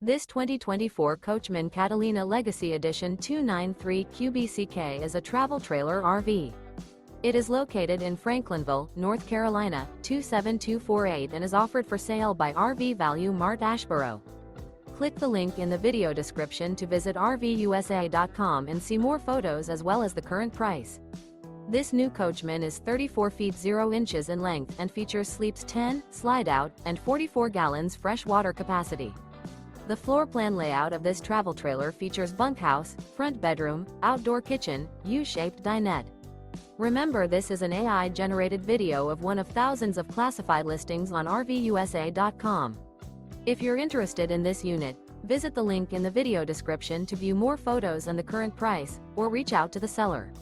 This 2024 Coachmen Catalina Legacy Edition 293 QBCK is a travel trailer RV. It is located in Franklinville, North Carolina, 27248 and is offered for sale by RV Value Mart Asheboro. Click the link in the video description to visit RVUSA.com and see more photos as well as the current price. This new Coachmen is 34 feet 0 inches in length and features sleeps 10, slide-out, and 44 gallons fresh water capacity. The floor plan layout of this travel trailer features bunkhouse, front bedroom, outdoor kitchen, U-shaped dinette. Remember, this is an AI-generated video of one of thousands of classified listings on RVUSA.com. If you're interested in this unit, visit the link in the video description to view more photos and the current price, or reach out to the seller.